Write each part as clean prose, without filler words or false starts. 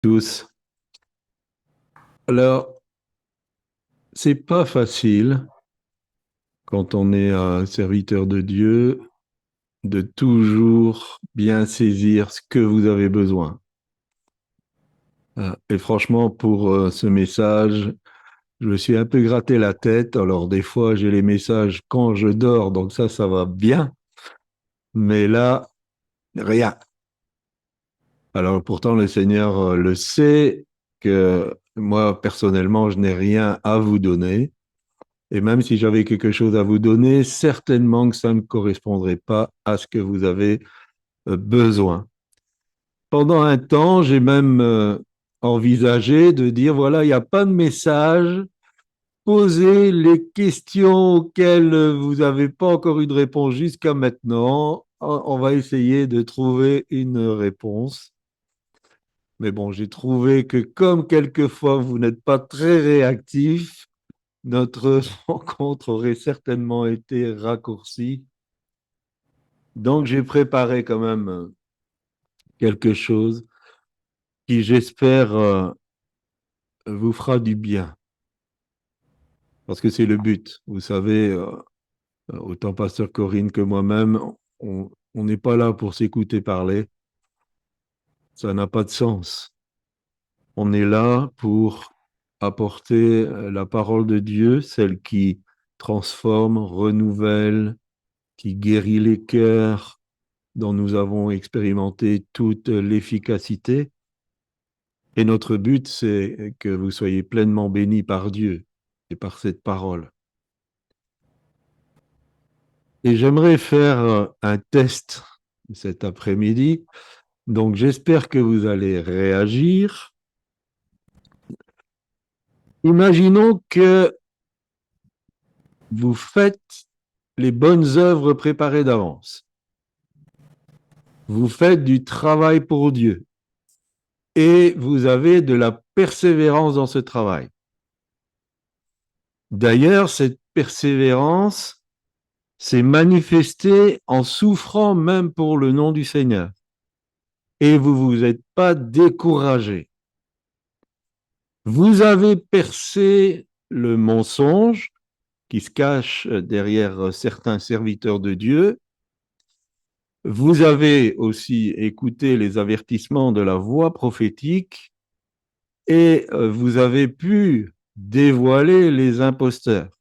Tous. Alors, c'est pas facile quand on est un serviteur de Dieu de toujours bien saisir ce que vous avez besoin. Et franchement, pour ce message, je me suis un peu gratté la tête. Alors, des fois, j'ai les messages quand je dors, donc ça va bien. Mais là, rien. Alors, pourtant, le Seigneur le sait que moi, personnellement, je n'ai rien à vous donner. Et même si j'avais quelque chose à vous donner, certainement que ça ne correspondrait pas à ce que vous avez besoin. Pendant un temps, j'ai même envisagé de dire, voilà, il n'y a pas de message, posez les questions auxquelles vous n'avez pas encore eu de réponse jusqu'à maintenant. On va essayer de trouver une réponse. Mais bon, j'ai trouvé que comme quelquefois vous n'êtes pas très réactif, notre rencontre aurait certainement été raccourcie. Donc, j'ai préparé quand même quelque chose qui, j'espère, vous fera du bien. Parce que c'est le but. Vous savez, autant Pasteur Corinne que moi-même, on n'est pas là pour s'écouter parler. Ça n'a pas de sens. On est là pour apporter la parole de Dieu, celle qui transforme, renouvelle, qui guérit les cœurs, dont nous avons expérimenté toute l'efficacité. Et notre but, c'est que vous soyez pleinement bénis par Dieu et par cette parole. Et j'aimerais faire un test cet après-midi. Donc, j'espère que vous allez réagir. Imaginons que vous faites les bonnes œuvres préparées d'avance. Vous faites du travail pour Dieu et vous avez de la persévérance dans ce travail. D'ailleurs, cette persévérance s'est manifestée en souffrant même pour le nom du Seigneur. Et vous ne vous êtes pas découragé. Vous avez percé le mensonge qui se cache derrière certains serviteurs de Dieu. Vous avez aussi écouté les avertissements de la voix prophétique et vous avez pu dévoiler les imposteurs.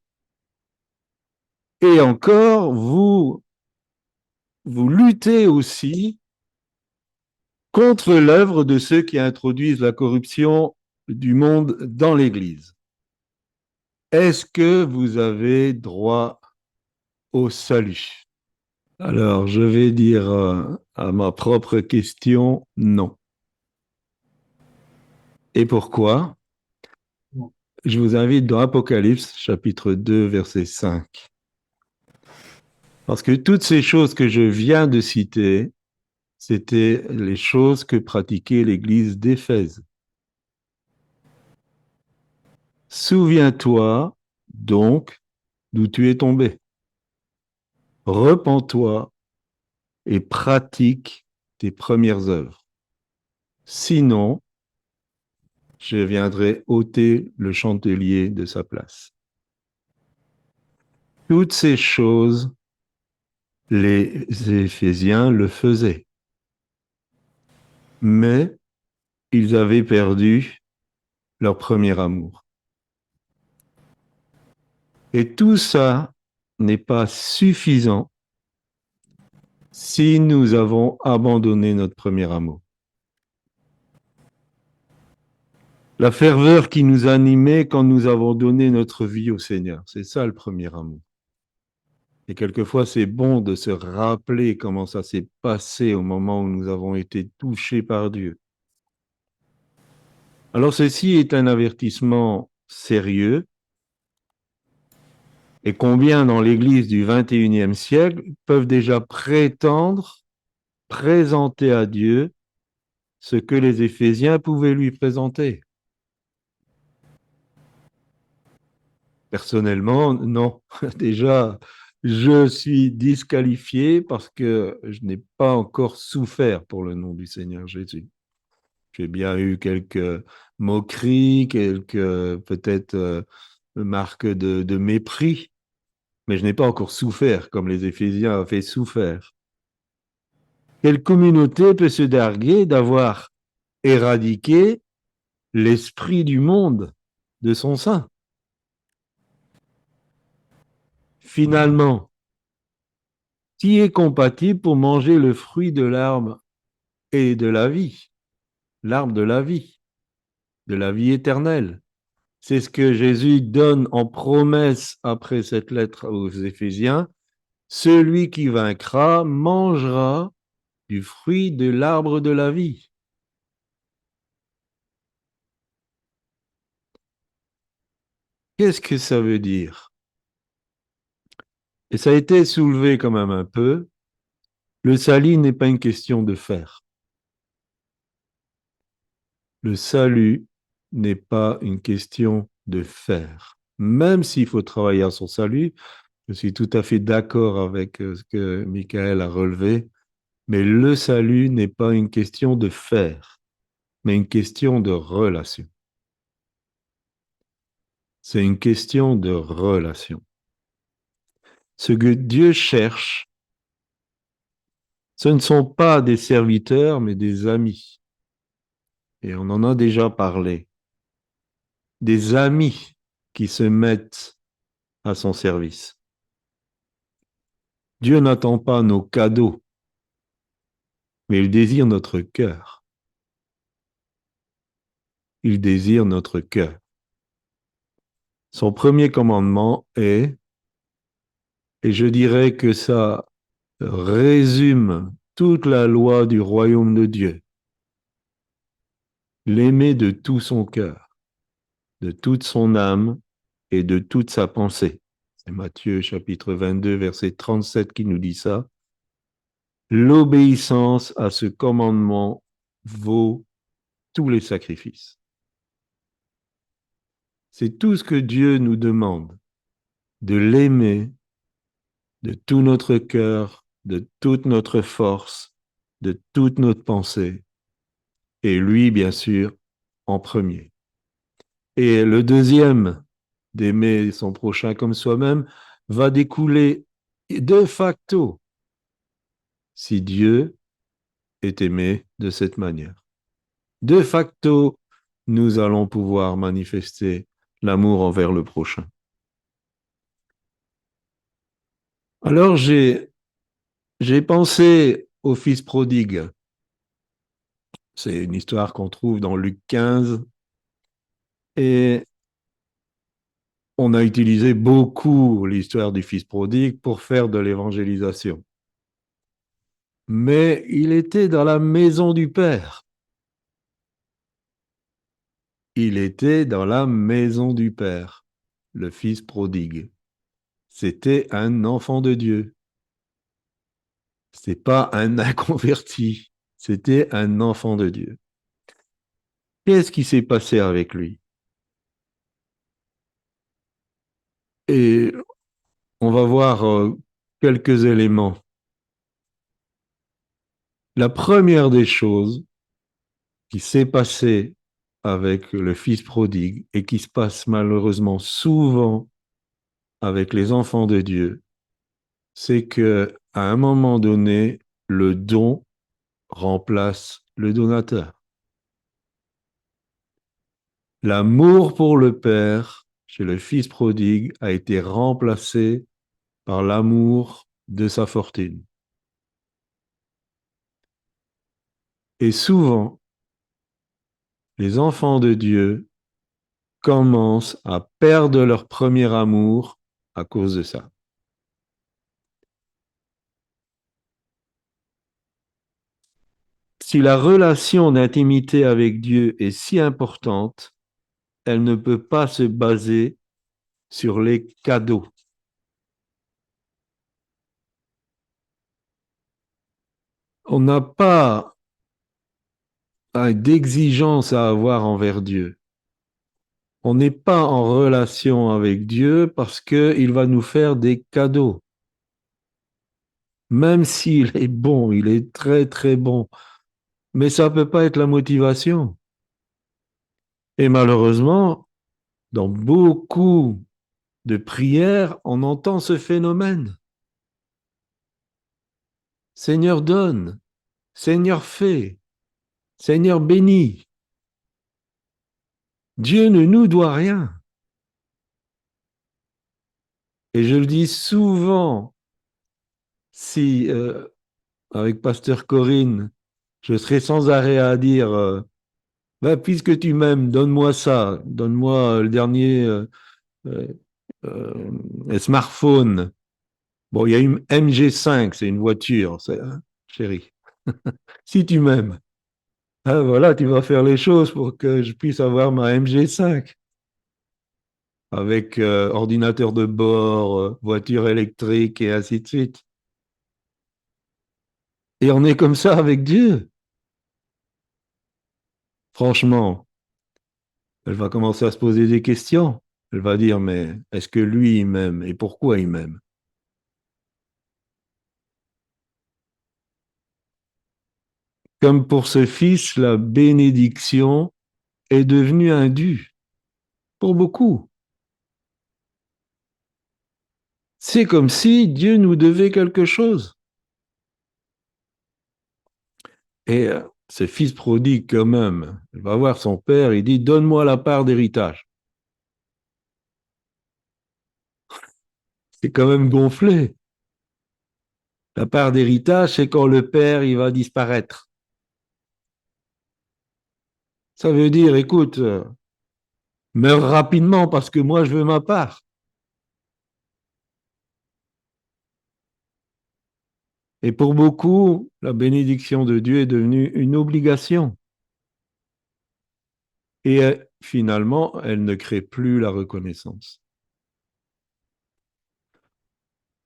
Et encore, vous luttez aussi contre l'œuvre de ceux qui introduisent la corruption du monde dans l'Église. Est-ce que vous avez droit au salut? Alors, je vais dire à ma propre question, non. Et pourquoi? Je vous invite dans Apocalypse, chapitre 2, verset 5. Parce que toutes ces choses que je viens de citer, c'était les choses que pratiquait l'Église d'Éphèse. Souviens-toi donc d'où tu es tombé. Repens-toi et pratique tes premières œuvres. Sinon, je viendrai ôter le chandelier de sa place. Toutes ces choses, les Éphésiens le faisaient. Mais ils avaient perdu leur premier amour. Et tout ça n'est pas suffisant si nous avons abandonné notre premier amour. La ferveur qui nous animait quand nous avons donné notre vie au Seigneur, c'est ça le premier amour. Et quelquefois, c'est bon de se rappeler comment ça s'est passé au moment où nous avons été touchés par Dieu. Alors, ceci est un avertissement sérieux. Et combien dans l'Église du XXIe siècle peuvent déjà prétendre présenter à Dieu ce que les Éphésiens pouvaient lui présenter? Personnellement, non. Déjà, je suis disqualifié parce que je n'ai pas encore souffert pour le nom du Seigneur Jésus. J'ai bien eu quelques moqueries, quelques peut-être marques de mépris, mais je n'ai pas encore souffert comme les Éphésiens avaient souffert. Quelle communauté peut se darguer d'avoir éradiqué l'esprit du monde de son sein? Finalement, qui est compatible pour manger le fruit de l'arbre et de la vie, l'arbre de la vie éternelle? C'est ce que Jésus donne en promesse après cette lettre aux Éphésiens. Celui qui vaincra mangera du fruit de l'arbre de la vie. Qu'est-ce que ça veut dire? Et ça a été soulevé quand même un peu. Le salut n'est pas une question de faire. Le salut n'est pas une question de faire. Même s'il faut travailler à son salut, je suis tout à fait d'accord avec ce que Michael a relevé, mais le salut n'est pas une question de faire, mais une question de relation. C'est une question de relation. Ce que Dieu cherche, ce ne sont pas des serviteurs, mais des amis. Et on en a déjà parlé. Des amis qui se mettent à son service. Dieu n'attend pas nos cadeaux, mais il désire notre cœur. Il désire notre cœur. Son premier commandement est, et je dirais que ça résume toute la loi du royaume de Dieu, l'aimer de tout son cœur, de toute son âme et de toute sa pensée. C'est Matthieu chapitre 22, verset 37 qui nous dit ça. L'obéissance à ce commandement vaut tous les sacrifices. C'est tout ce que Dieu nous demande, de l'aimer de tout notre cœur, de toute notre force, de toute notre pensée, et lui, bien sûr, en premier. Et le deuxième, d'aimer son prochain comme soi-même, va découler de facto si Dieu est aimé de cette manière. De facto, nous allons pouvoir manifester l'amour envers le prochain. Alors j'ai pensé au fils prodigue. C'est une histoire qu'on trouve dans Luc 15 et on a utilisé beaucoup l'histoire du fils prodigue pour faire de l'évangélisation. Mais il était dans la maison du Père. Il était dans la maison du Père, le fils prodigue. C'était un enfant de Dieu. C'est pas un inconverti. C'était un enfant de Dieu. Qu'est-ce qui s'est passé avec lui? Et on va voir quelques éléments. La première des choses qui s'est passée avec le fils prodigue et qui se passe malheureusement souvent avec les enfants de Dieu, c'est que à un moment donné, le don remplace le donateur. L'amour pour le Père chez le fils prodigue a été remplacé par l'amour de sa fortune. Et souvent, les enfants de Dieu commencent à perdre leur premier amour à cause de ça. Si la relation d'intimité avec Dieu est si importante, elle ne peut pas se baser sur les cadeaux. On n'a pas d'exigence à avoir envers Dieu. On n'est pas en relation avec Dieu parce qu'il va nous faire des cadeaux. Même s'il est bon, il est très très bon. Mais ça ne peut pas être la motivation. Et malheureusement, dans beaucoup de prières, on entend ce phénomène. Seigneur donne, Seigneur fait, Seigneur bénit. Dieu ne nous doit rien. Et je le dis souvent, si avec Pasteur Corinne, je serais sans arrêt à dire, bah, puisque tu m'aimes, donne-moi ça, donne-moi le dernier euh, smartphone. Bon, il y a une MG5, c'est une voiture, hein, chérie. Si tu m'aimes, hein, voilà, tu vas faire les choses pour que je puisse avoir ma MG5 avec ordinateur de bord, voiture électrique et ainsi de suite. Et on est comme ça avec Dieu. Franchement, elle va commencer à se poser des questions. Elle va dire, mais est-ce que lui, il m'aime et pourquoi il m'aime? Comme pour ce fils, la bénédiction est devenue un dû pour beaucoup. C'est comme si Dieu nous devait quelque chose. Et ce fils prodigue, quand même, il va voir son père, il dit, donne-moi la part d'héritage. C'est quand même gonflé. La part d'héritage, c'est quand le père, il va disparaître. Ça veut dire, écoute, meurs rapidement parce que moi, je veux ma part. Et pour beaucoup, la bénédiction de Dieu est devenue une obligation. Et finalement, elle ne crée plus la reconnaissance.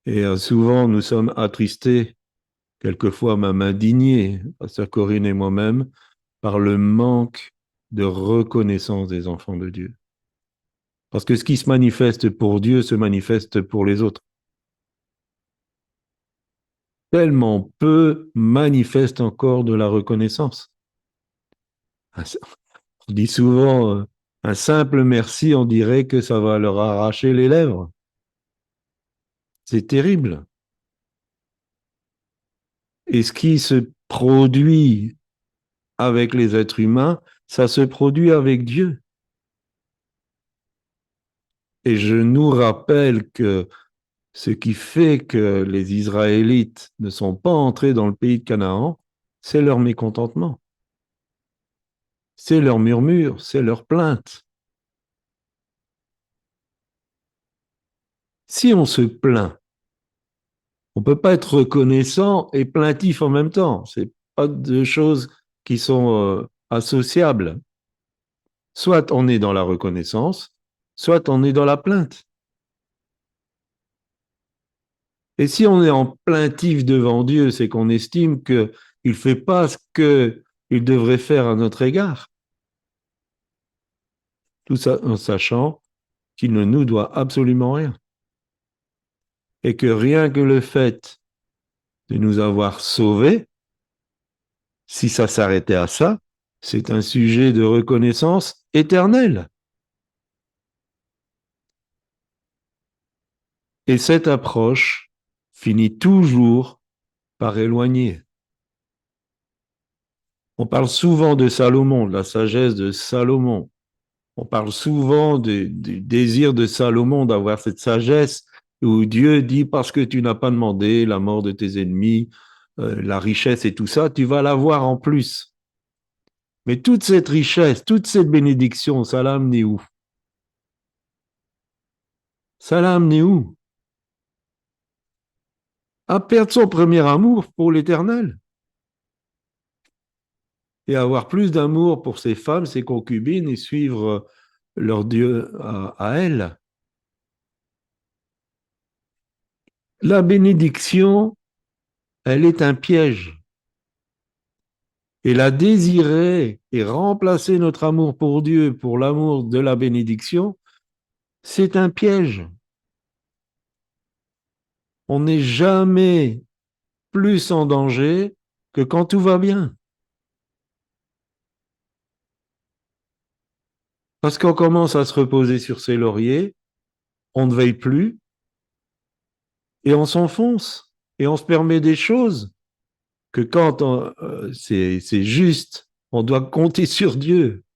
Et souvent, nous sommes attristés, quelquefois même indignés, Pasteur Corinne et moi-même, par le manque de reconnaissance des enfants de Dieu. Parce que ce qui se manifeste pour Dieu se manifeste pour les autres. Tellement peu manifestent encore de la reconnaissance. On dit souvent, un simple merci, on dirait que ça va leur arracher les lèvres. C'est terrible. Et ce qui se produit avec les êtres humains, ça se produit avec Dieu. Et je nous rappelle que ce qui fait que les Israélites ne sont pas entrés dans le pays de Canaan, c'est leur mécontentement, c'est leur murmure, c'est leur plainte. Si on se plaint, on ne peut pas être reconnaissant et plaintif en même temps. Ce pas deux choses qui sont associables. Soit on est dans la reconnaissance, soit on est dans la plainte. Et si on est en plaintif devant Dieu, c'est qu'on estime qu'il ne fait pas ce qu'il devrait faire à notre égard. Tout ça en sachant qu'il ne nous doit absolument rien. Et que rien que le fait de nous avoir sauvés, si ça s'arrêtait à ça, c'est un sujet de reconnaissance éternelle. Et cette approche finit toujours par éloigner. On parle souvent de Salomon, de la sagesse de Salomon. On parle souvent du désir de Salomon d'avoir cette sagesse où Dieu dit parce que tu n'as pas demandé la mort de tes ennemis, la richesse et tout ça, tu vas l'avoir en plus. Mais toute cette richesse, toute cette bénédiction, ça l'a amené où? Ça l'a amené où? À perdre son premier amour pour l'éternel et avoir plus d'amour pour ses femmes, ses concubines et suivre leur Dieu à elles. La bénédiction, elle est un piège. Et la désirer et remplacer notre amour pour Dieu pour l'amour de la bénédiction, c'est un piège. On n'est jamais plus en danger que quand tout va bien. Parce qu'on commence à se reposer sur ses lauriers, on ne veille plus et on s'enfonce et on se permet des choses que quand c'est juste, on doit compter sur Dieu.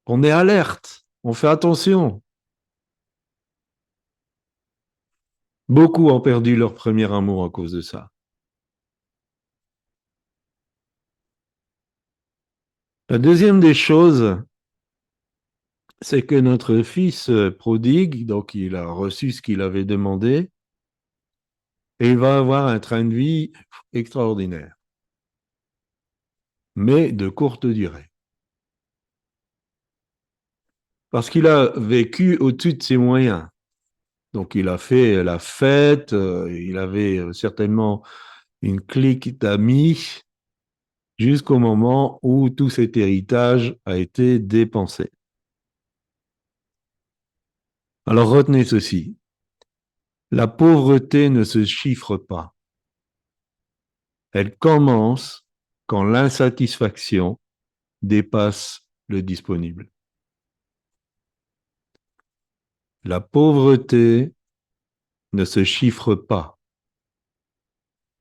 On est alerte, on fait attention. Beaucoup ont perdu leur premier amour à cause de ça. La deuxième des choses, c'est que notre fils prodigue, donc il a reçu ce qu'il avait demandé, et il va avoir un train de vie extraordinaire, mais de courte durée. Parce qu'il a vécu au-dessus de ses moyens. Donc il a fait la fête, il avait certainement une clique d'amis jusqu'au moment où tout cet héritage a été dépensé. Alors retenez ceci, la pauvreté ne se chiffre pas. Elle commence quand l'insatisfaction dépasse le disponible. La pauvreté ne se chiffre pas.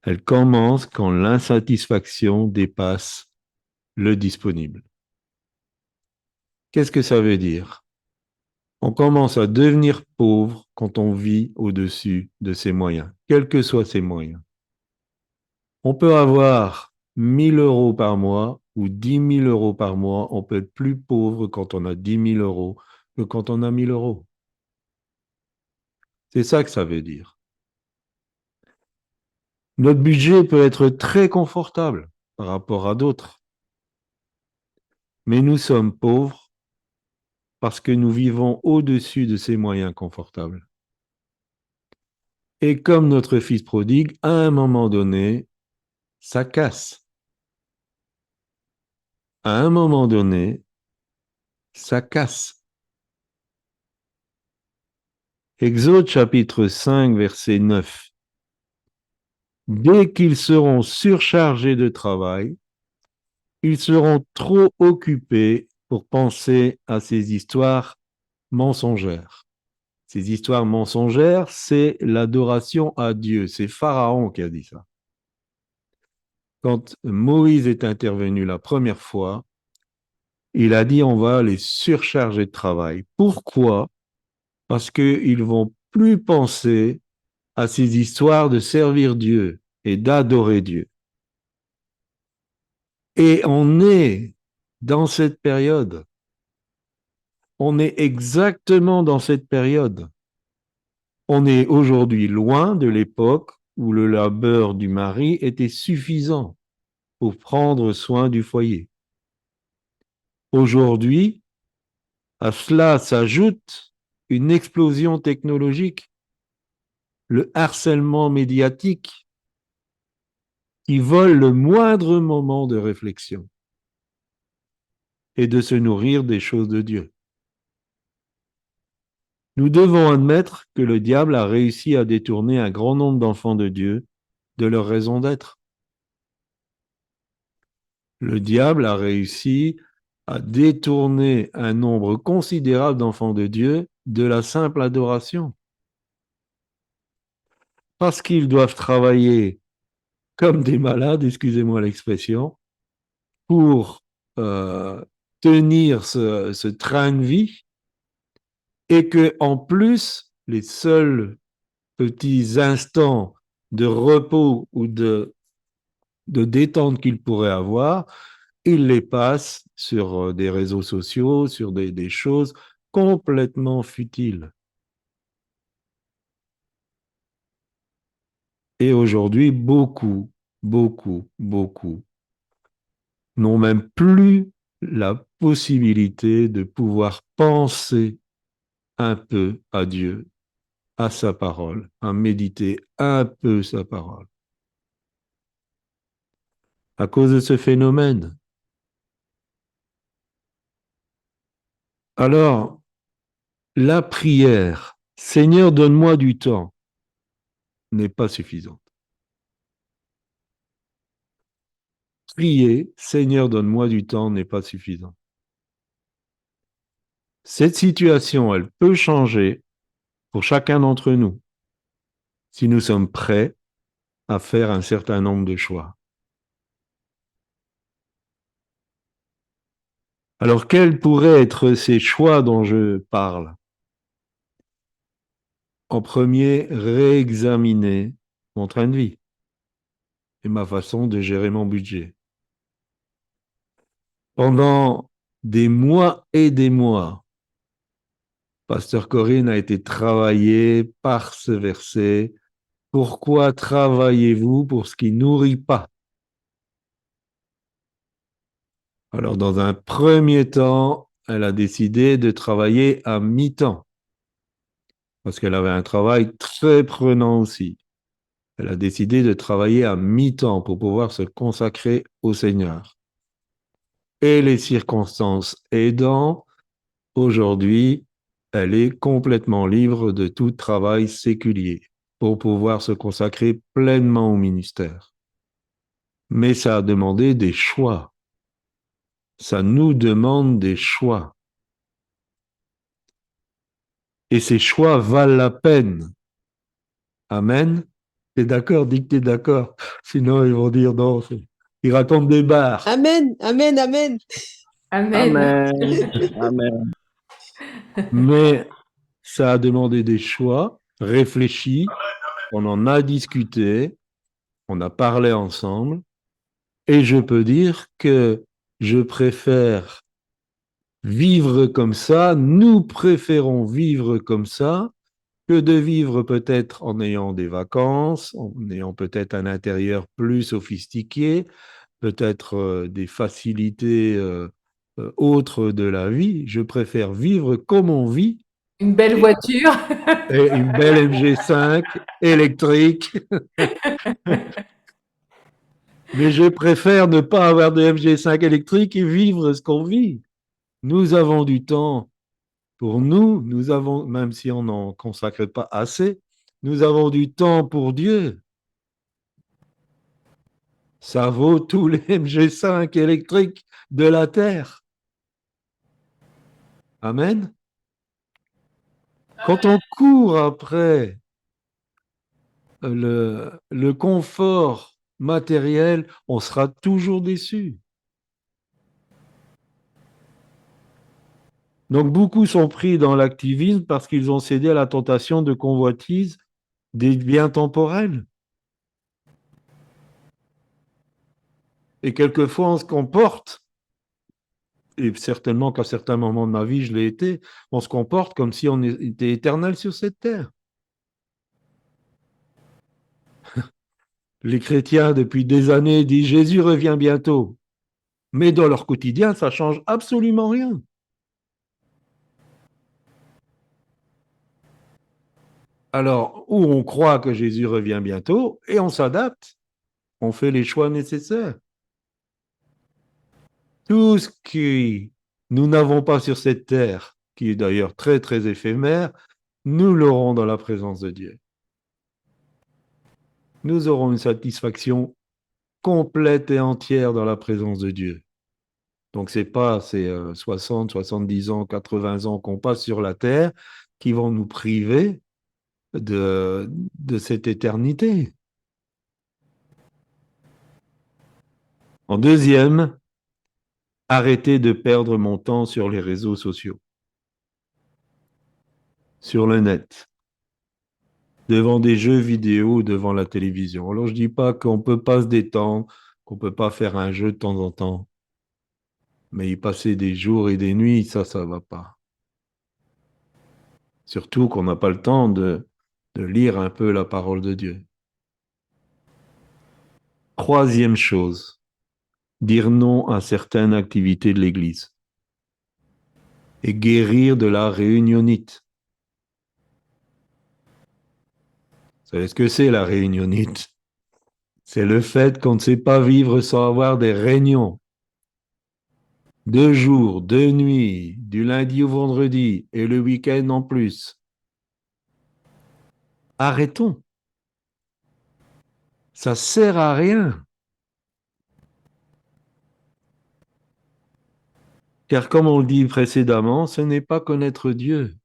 Elle commence quand l'insatisfaction dépasse le disponible. Qu'est-ce que ça veut dire? On commence à devenir pauvre quand on vit au-dessus de ses moyens, quels que soient ses moyens. On peut avoir 1 000 € par mois ou 10 000 € par mois. On peut être plus pauvre quand on a 10 000 € que quand on a 1 000 €. C'est ça que ça veut dire. Notre budget peut être très confortable par rapport à d'autres, mais nous sommes pauvres parce que nous vivons au-dessus de ces moyens confortables. Et comme notre fils prodigue, à un moment donné, ça casse. À un moment donné, ça casse. Exode chapitre 5, verset 9. Dès qu'ils seront surchargés de travail, ils seront trop occupés pour penser à ces histoires mensongères. Ces histoires mensongères, c'est l'adoration à Dieu. C'est Pharaon qui a dit ça. Quand Moïse est intervenu la première fois, il a dit on va les surcharger de travail. Pourquoi? Parce qu'ils ne vont plus penser à ces histoires de servir Dieu et d'adorer Dieu. Et on est dans cette période. On est exactement dans cette période. On est aujourd'hui loin de l'époque où le labeur du mari était suffisant pour prendre soin du foyer. Aujourd'hui, à cela s'ajoute une explosion technologique, le harcèlement médiatique qui vole le moindre moment de réflexion et de se nourrir des choses de Dieu. Nous devons admettre que le diable a réussi à détourner un grand nombre d'enfants de Dieu de leur raison d'être. Le diable a réussi à détourner un nombre considérable d'enfants de Dieu de la simple adoration. Parce qu'ils doivent travailler comme des malades, excusez-moi l'expression, pour euh, tenir ce train de vie et que en plus, les seuls petits instants de repos ou de détente qu'ils pourraient avoir, ils les passent sur des réseaux sociaux, sur des choses complètement futiles. Et aujourd'hui, beaucoup n'ont même plus la possibilité de pouvoir penser un peu à Dieu, à sa parole, à méditer un peu sa parole. À cause de ce phénomène. Alors, la prière, Seigneur, donne-moi du temps, n'est pas suffisante. Prier, Seigneur, donne-moi du temps, n'est pas suffisant. Cette situation, elle peut changer pour chacun d'entre nous si nous sommes prêts à faire un certain nombre de choix. Alors, quels pourraient être ces choix dont je parle? En premier, réexaminer mon train de vie et ma façon de gérer mon budget. Pendant des mois et des mois, Pasteur Corinne a été travaillé par ce verset. Pourquoi travaillez-vous pour ce qui nourrit pas? Alors, dans un premier temps, elle a décidé de travailler à mi-temps parce qu'elle avait un travail très prenant aussi. Elle a décidé de travailler à mi-temps pour pouvoir se consacrer au Seigneur. Et les circonstances aidant, aujourd'hui, elle est complètement libre de tout travail séculier pour pouvoir se consacrer pleinement au ministère. Mais ça a demandé des choix. Ça nous demande des choix. Et ces choix valent la peine. Amen. T'es d'accord? Dis que t'es d'accord. Sinon, ils vont dire non. Ils racontent des barres. Amen, amen, amen. Amen. Amen. Amen. Mais ça a demandé des choix réfléchis. On en a discuté. On a parlé ensemble. Et je peux dire que je préfère vivre comme ça. Nous préférons vivre comme ça que de vivre peut-être en ayant des vacances, en ayant peut-être un intérieur plus sophistiqué, peut-être des facilités autres de la vie. Je préfère vivre comme on vit. Une belle voiture. Et une belle MG5 électrique. Mais je préfère ne pas avoir de MG5 électrique et vivre ce qu'on vit. Nous avons du temps pour nous, nous avons, même si on n'en consacre pas assez, nous avons du temps pour Dieu. Ça vaut tous les MG5 électriques de la Terre. Amen. Quand on court après le confort matériel, on sera toujours déçu. Donc beaucoup sont pris dans l'activisme parce qu'ils ont cédé à la tentation de convoitise des biens temporels. Et quelquefois, on se comporte, et certainement qu'à certains moments de ma vie, je l'ai été, on se comporte comme si on était éternel sur cette terre. Les chrétiens, depuis des années, disent Jésus revient bientôt. Mais dans leur quotidien, ça change absolument rien. Alors, où on croit que Jésus revient bientôt, et on s'adapte, on fait les choix nécessaires. Tout ce que nous n'avons pas sur cette terre, qui est d'ailleurs très, très éphémère, nous l'aurons dans la présence de Dieu. Nous aurons une satisfaction complète et entière dans la présence de Dieu. Donc, ce n'est pas ces 60, 70 ans, 80 ans qu'on passe sur la terre qui vont nous priver de cette éternité. En deuxième, arrêter de perdre mon temps sur les réseaux sociaux, sur le net, devant des jeux vidéo, devant la télévision. Alors, je ne dis pas qu'on ne peut pas se détendre, qu'on ne peut pas faire un jeu de temps en temps, mais y passer des jours et des nuits, ça ne va pas. Surtout qu'on n'a pas le temps de lire un peu la parole de Dieu. Troisième chose, dire non à certaines activités de l'Église et guérir de la réunionite. Vous savez ce que c'est la réunionite? C'est le fait qu'on ne sait pas vivre sans avoir des réunions. 2 jours, 2 nuits, du lundi au vendredi et le week-end en plus. Arrêtons. Ça sert à rien. Car comme on le dit précédemment, ce n'est pas connaître Dieu.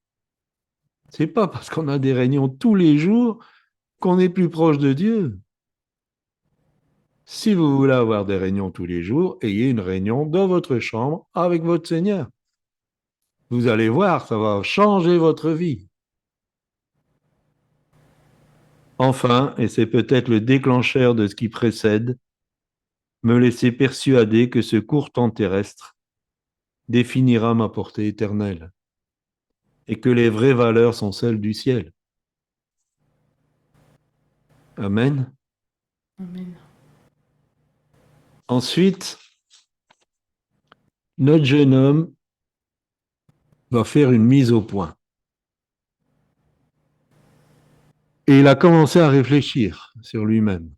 Ce n'est pas parce qu'on a des réunions tous les jours qu'on est plus proche de Dieu. Si vous voulez avoir des réunions tous les jours, ayez une réunion dans votre chambre avec votre Seigneur. Vous allez voir, ça va changer votre vie. Enfin, et c'est peut-être le déclencheur de ce qui précède, me laisser persuader que ce court temps terrestre définira ma portée éternelle et que les vraies valeurs sont celles du ciel. Amen. Amen. Ensuite, notre jeune homme va faire une mise au point. Et il a commencé à réfléchir sur lui-même.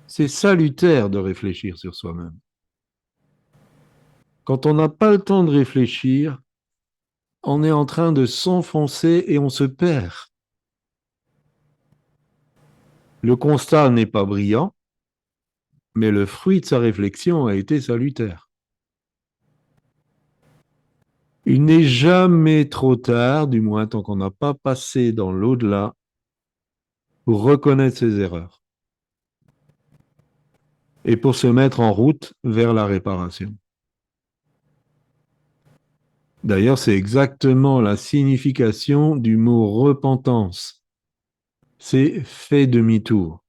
C'est salutaire de réfléchir sur soi-même. Quand on n'a pas le temps de réfléchir, on est en train de s'enfoncer et on se perd. Le constat n'est pas brillant, mais le fruit de sa réflexion a été salutaire. Il n'est jamais trop tard, du moins tant qu'on n'a pas passé dans l'au-delà, pour reconnaître ses erreurs et pour se mettre en route vers la réparation. D'ailleurs, c'est exactement la signification du mot repentance. C'est fait demi-tour.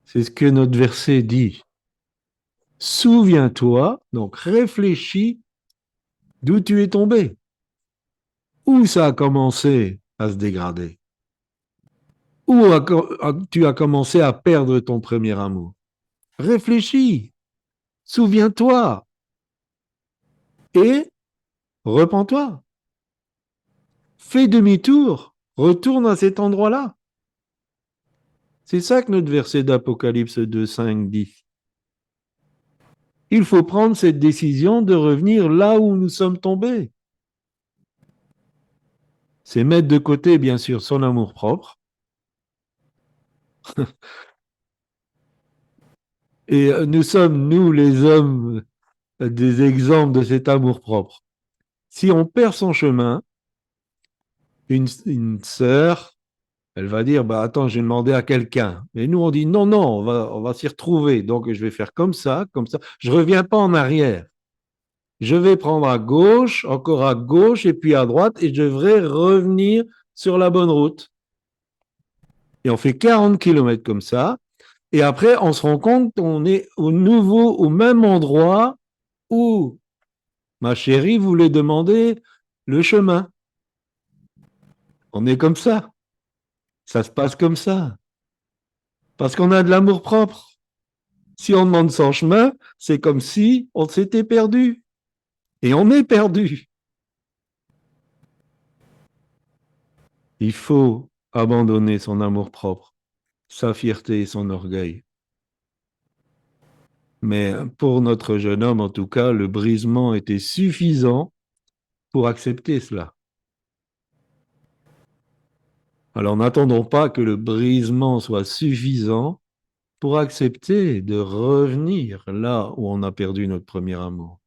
C'est ce que notre verset dit. Souviens-toi, donc réfléchis d'où tu es tombé, où ça a commencé à se dégrader, où tu as commencé à perdre ton premier amour. Réfléchis, souviens-toi et repens-toi. Fais demi-tour, retourne à cet endroit-là. C'est ça que notre verset d'Apocalypse 2,5 dit. Il faut prendre cette décision de revenir là où nous sommes tombés. C'est mettre de côté, bien sûr, son amour-propre. Et nous sommes, nous les hommes, des exemples de cet amour-propre. Si on perd son chemin, une sœur, elle va dire, bah attends, j'ai demandé à quelqu'un. Mais nous, on dit, non, non, on va s'y retrouver. Donc, je vais faire comme ça, comme ça. Je ne reviens pas en arrière. Je vais prendre à gauche, encore à gauche, et puis à droite, et je devrais revenir sur la bonne route. Et on fait 40 kilomètres comme ça. Et après, on se rend compte qu'on est au même endroit où ma chérie voulait demander le chemin. On est comme ça. Ça se passe comme ça. Parce qu'on a de l'amour propre. Si on demande son chemin, c'est comme si on s'était perdu. Et on est perdu. Il faut abandonner son amour propre, sa fierté et son orgueil. Mais pour notre jeune homme, en tout cas, le brisement était suffisant pour accepter cela. Alors n'attendons pas que le brisement soit suffisant pour accepter de revenir là où on a perdu notre premier amour.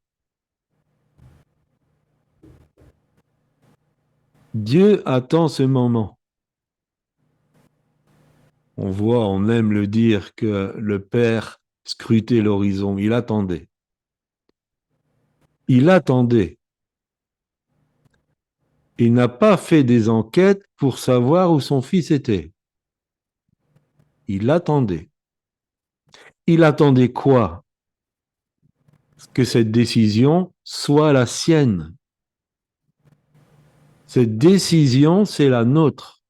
Dieu attend ce moment. On voit, on aime le dire, que le Père scrutait l'horizon. Il attendait. Il attendait. Il n'a pas fait des enquêtes pour savoir où son fils était. Il attendait. Il attendait quoi? Que cette décision soit la sienne. Cette décision, c'est la nôtre.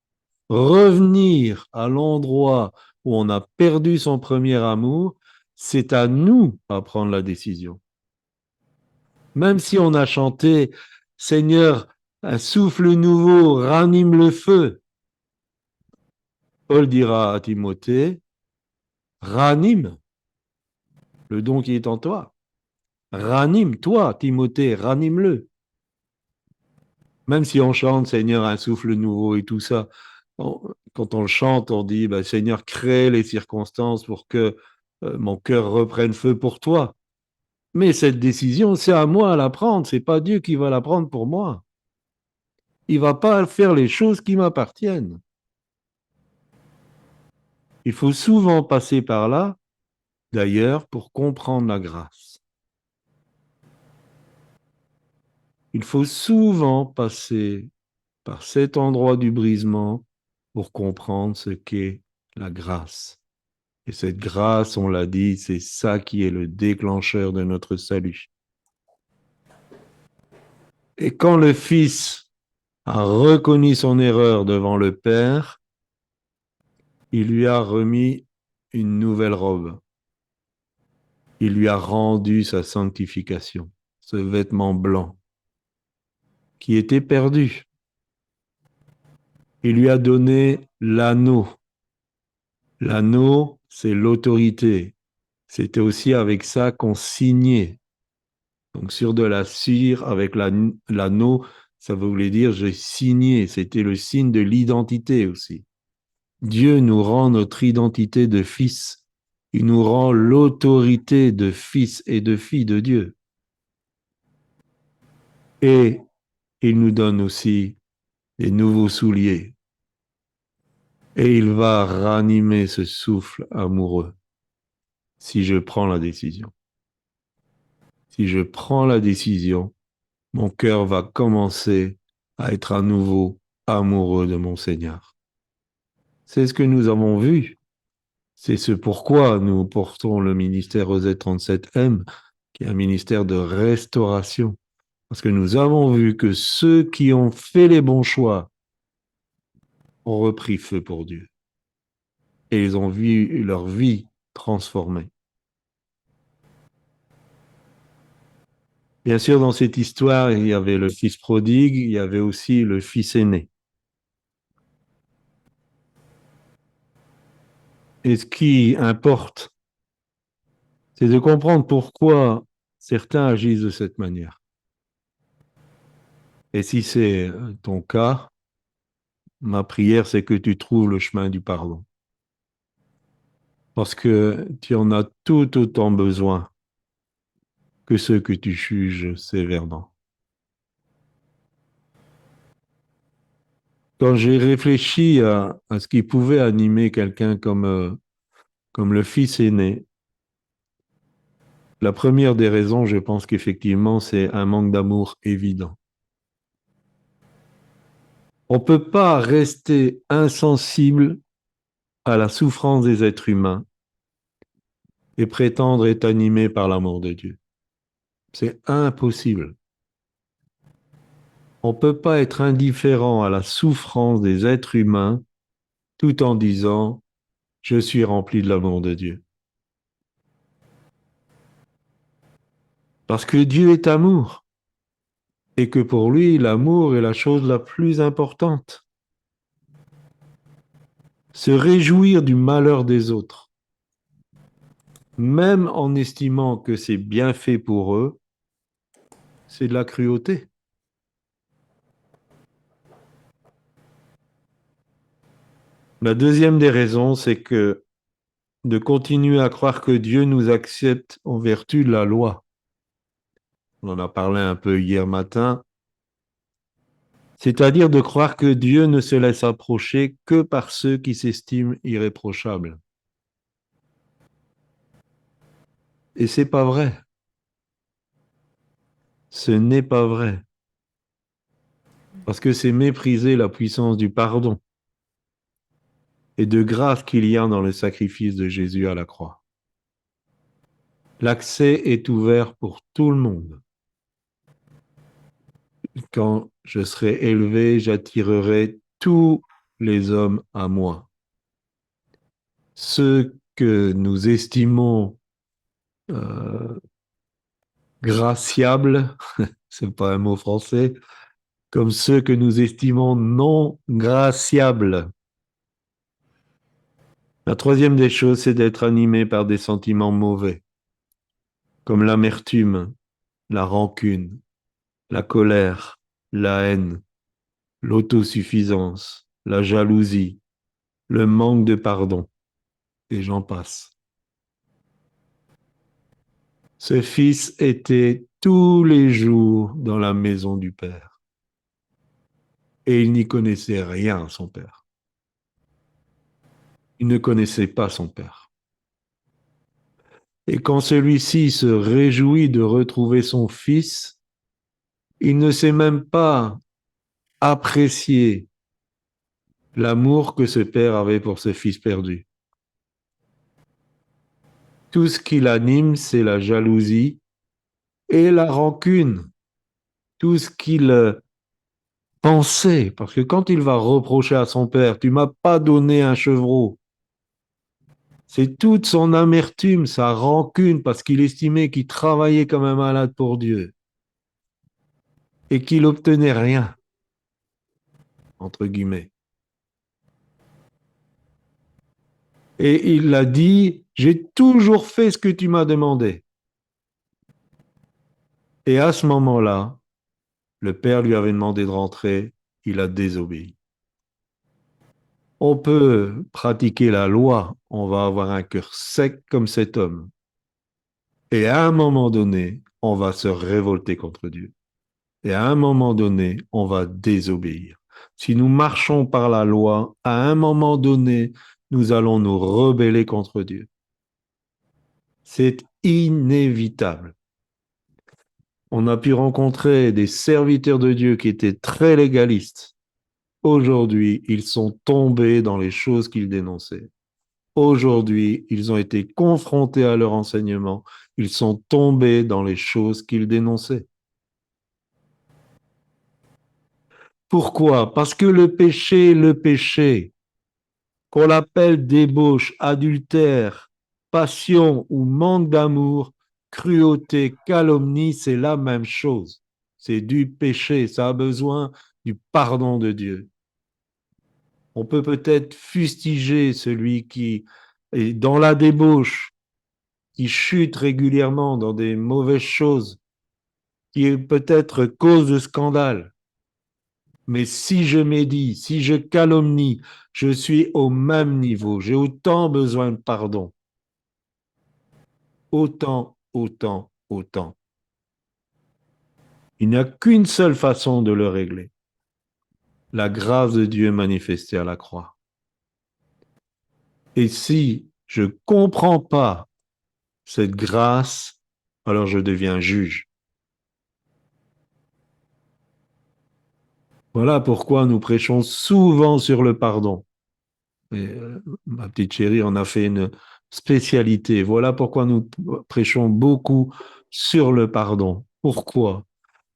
Revenir à l'endroit où on a perdu son premier amour, c'est à nous à prendre la décision. Même si on a chanté « Seigneur, un souffle nouveau ranime le feu », Paul dira à Timothée « Ranime le don qui est en toi. Ranime, toi, Timothée, ranime-le. » Même si on chante « Seigneur, un souffle nouveau » et tout ça, quand on le chante, on dit bah, « Seigneur, crée les circonstances pour que mon cœur reprenne feu pour toi. » Mais cette décision, c'est à moi à la prendre, c'est pas Dieu qui va la prendre pour moi. Il va pas faire les choses qui m'appartiennent. Il faut souvent passer par là, d'ailleurs, pour comprendre la grâce. Il faut souvent passer par cet endroit du brisement pour comprendre ce qu'est la grâce. Et cette grâce, on l'a dit, c'est ça qui est le déclencheur de notre salut. Et quand le Fils a reconnu son erreur devant le Père, il lui a remis une nouvelle robe. Il lui a rendu sa sanctification, ce vêtement blanc qui était perdu. Il lui a donné l'anneau. L'anneau, c'est l'autorité. C'était aussi avec ça qu'on signait. Donc sur de la cire avec l'anneau, ça voulait dire j'ai signé. C'était le signe de l'identité aussi. Dieu nous rend notre identité de fils. Il nous rend l'autorité de fils et de filles de Dieu. Et il nous donne aussi des nouveaux souliers. Et il va ranimer ce souffle amoureux si je prends la décision. Si je prends la décision, mon cœur va commencer à être à nouveau amoureux de mon Seigneur. C'est ce que nous avons vu. C'est ce pourquoi nous portons le ministère OZ37M, qui est un ministère de restauration. Parce que nous avons vu que ceux qui ont fait les bons choix ont repris feu pour Dieu. Et ils ont vu leur vie transformée. Bien sûr, dans cette histoire, il y avait le fils prodigue, il y avait aussi le fils aîné. Et ce qui importe, c'est de comprendre pourquoi certains agissent de cette manière. Et si c'est ton cas, ma prière, c'est que tu trouves le chemin du pardon. Parce que tu en as tout autant besoin que ceux que tu juges sévèrement. Quand j'ai réfléchi à ce qui pouvait animer quelqu'un comme le fils aîné, la première des raisons, je pense qu'effectivement, c'est un manque d'amour évident. On ne peut pas rester insensible à la souffrance des êtres humains et prétendre être animé par l'amour de Dieu. C'est impossible. On ne peut pas être indifférent à la souffrance des êtres humains tout en disant « Je suis rempli de l'amour de Dieu ». Parce que Dieu est amour et que pour lui, l'amour est la chose la plus importante. Se réjouir du malheur des autres, même en estimant que c'est bien fait pour eux, c'est de la cruauté. La deuxième des raisons, c'est que de continuer à croire que Dieu nous accepte en vertu de la loi. On en a parlé un peu hier matin. C'est-à-dire de croire que Dieu ne se laisse approcher que par ceux qui s'estiment irréprochables. Et c'est pas vrai. Ce n'est pas vrai. Parce que c'est mépriser la puissance du pardon et de grâce qu'il y a dans le sacrifice de Jésus à la croix. L'accès est ouvert pour tout le monde. Quand je serai élevé, j'attirerai tous les hommes à moi. Ceux que nous estimons graciables, c'est pas un mot français, comme ceux que nous estimons non graciables. La troisième des choses, c'est d'être animé par des sentiments mauvais, comme l'amertume, la rancune, la colère, la haine, l'autosuffisance, la jalousie, le manque de pardon, et j'en passe. Ce fils était tous les jours dans la maison du Père et il n'y connaissait rien à son Père. Il ne connaissait pas son Père. Et quand celui-ci se réjouit de retrouver son fils, il ne sait même pas apprécier l'amour que ce père avait pour ce fils perdu. Tout ce qui l'anime, c'est la jalousie et la rancune. Tout ce qu'il pensait, parce que quand il va reprocher à son père, tu m'as pas donné un chevreau, c'est toute son amertume, sa rancune, parce qu'il estimait qu'il travaillait comme un malade pour Dieu et qu'il obtenait rien, entre guillemets. Et il a dit, j'ai toujours fait ce que tu m'as demandé. Et à ce moment-là, le père lui avait demandé de rentrer, il a désobéi. On peut pratiquer la loi, on va avoir un cœur sec comme cet homme. Et à un moment donné, on va se révolter contre Dieu. Et à un moment donné, on va désobéir. Si nous marchons par la loi, à un moment donné, nous allons nous rebeller contre Dieu. C'est inévitable. On a pu rencontrer des serviteurs de Dieu qui étaient très légalistes. Aujourd'hui, ils sont tombés dans les choses qu'ils dénonçaient. Aujourd'hui, ils ont été confrontés à leur enseignement. Ils sont tombés dans les choses qu'ils dénonçaient. Pourquoi? Parce que le péché, qu'on l'appelle débauche, adultère, passion ou manque d'amour, cruauté, calomnie, c'est la même chose. C'est du péché, ça a besoin du pardon de Dieu. On peut peut-être fustiger celui qui est dans la débauche, qui chute régulièrement dans des mauvaises choses, qui est peut-être cause de scandale. Mais si je médis, si je calomnie, je suis au même niveau. J'ai autant besoin de pardon. Autant, autant, autant. Il n'y a qu'une seule façon de le régler. La grâce de Dieu manifestée à la croix. Et si je ne comprends pas cette grâce, alors je deviens juge. Voilà pourquoi nous prêchons souvent sur le pardon. Et, ma petite chérie en a fait une spécialité. Voilà pourquoi nous prêchons beaucoup sur le pardon. Pourquoi?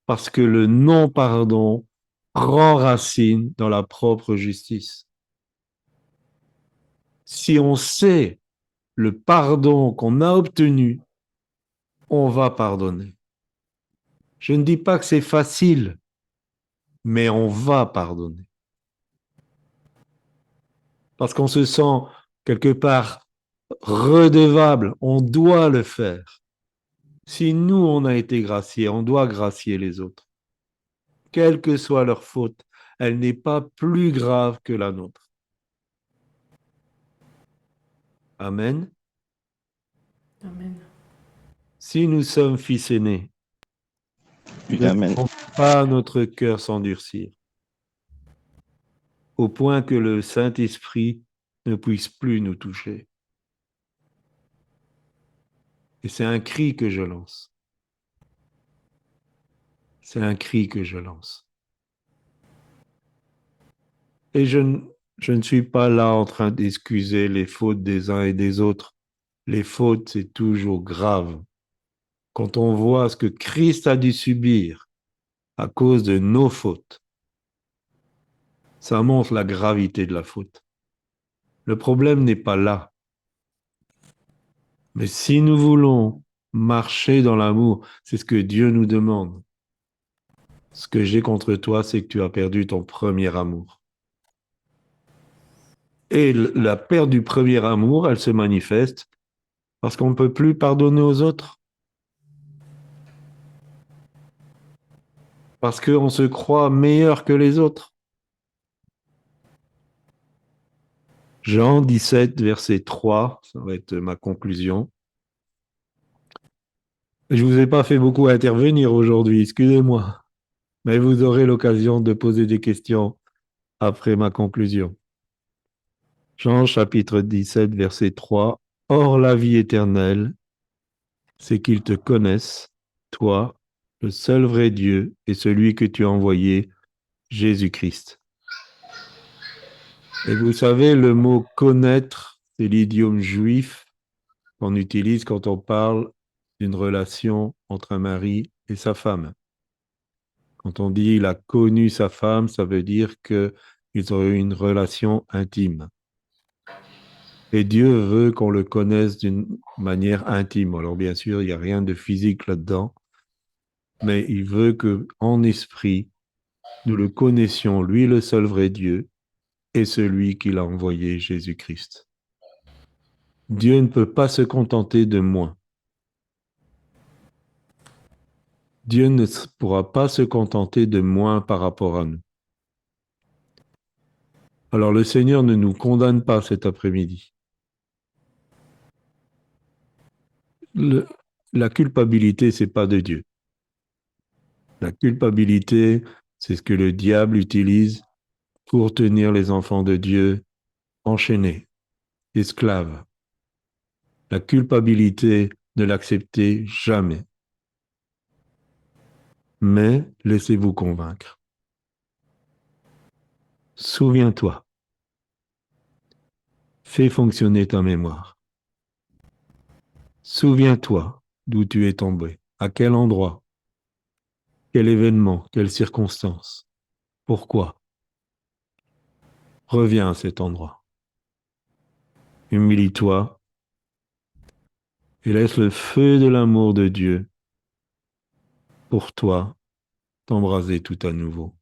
Parce que le non-pardon prend racine dans la propre justice. Si on sait le pardon qu'on a obtenu, on va pardonner. Je ne dis pas que c'est facile, mais on va pardonner. Parce qu'on se sent quelque part redevable, on doit le faire. Si nous, on a été graciés, on doit gracier les autres. Quelle que soit leur faute, elle n'est pas plus grave que la nôtre. Amen. Amen. Si nous sommes fils aînés, ne Amen. laissons pas notre cœur s'endurcir, au point que le Saint-Esprit ne puisse plus nous toucher. Et c'est un cri que je lance. C'est un cri que je lance. Et je ne suis pas là en train d'excuser les fautes des uns et des autres. Les fautes, c'est toujours grave. Quand on voit ce que Christ a dû subir à cause de nos fautes, ça montre la gravité de la faute. Le problème n'est pas là. Mais si nous voulons marcher dans l'amour, c'est ce que Dieu nous demande. Ce que j'ai contre toi, c'est que tu as perdu ton premier amour. Et la perte du premier amour, elle se manifeste parce qu'on ne peut plus pardonner aux autres. Parce qu'on se croit meilleur que les autres. Jean 17, verset 3, ça va être ma conclusion. Je vous ai pas fait beaucoup intervenir aujourd'hui, excusez-moi, mais vous aurez l'occasion de poser des questions après ma conclusion. Jean chapitre 17, verset 3. Or la vie éternelle, c'est qu'ils te connaissent, toi, le seul vrai Dieu, et celui que tu as envoyé, Jésus-Christ. Et vous savez, le mot connaître, c'est l'idiome juif qu'on utilise quand on parle d'une relation entre un mari et sa femme. Quand on dit il a connu sa femme, ça veut dire qu'ils ont eu une relation intime. Et Dieu veut qu'on le connaisse d'une manière intime. Alors bien sûr, il n'y a rien de physique là-dedans, mais il veut que, en esprit, nous le connaissions, lui le seul vrai Dieu, et celui qu'il a envoyé, Jésus-Christ. Dieu ne peut pas se contenter de moins. Dieu ne pourra pas se contenter de moins par rapport à nous. Alors le Seigneur ne nous condamne pas cet après-midi. Le- la culpabilité, c'est pas de Dieu. La culpabilité, c'est ce que le diable utilise pour tenir les enfants de Dieu enchaînés, esclaves. La culpabilité, ne l'acceptez jamais. Mais laissez-vous convaincre. Souviens-toi. Fais fonctionner ta mémoire. Souviens-toi d'où tu es tombé, à quel endroit, quel événement, quelle circonstance, pourquoi. Reviens à cet endroit. Humilie-toi et laisse le feu de l'amour de Dieu pour toi t'embraser tout à nouveau.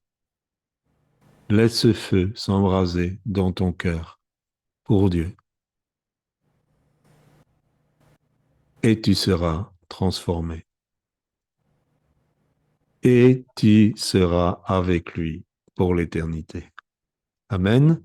Laisse ce feu s'embraser dans ton cœur pour Dieu et tu seras transformé. Et tu seras avec lui pour l'éternité. Amen.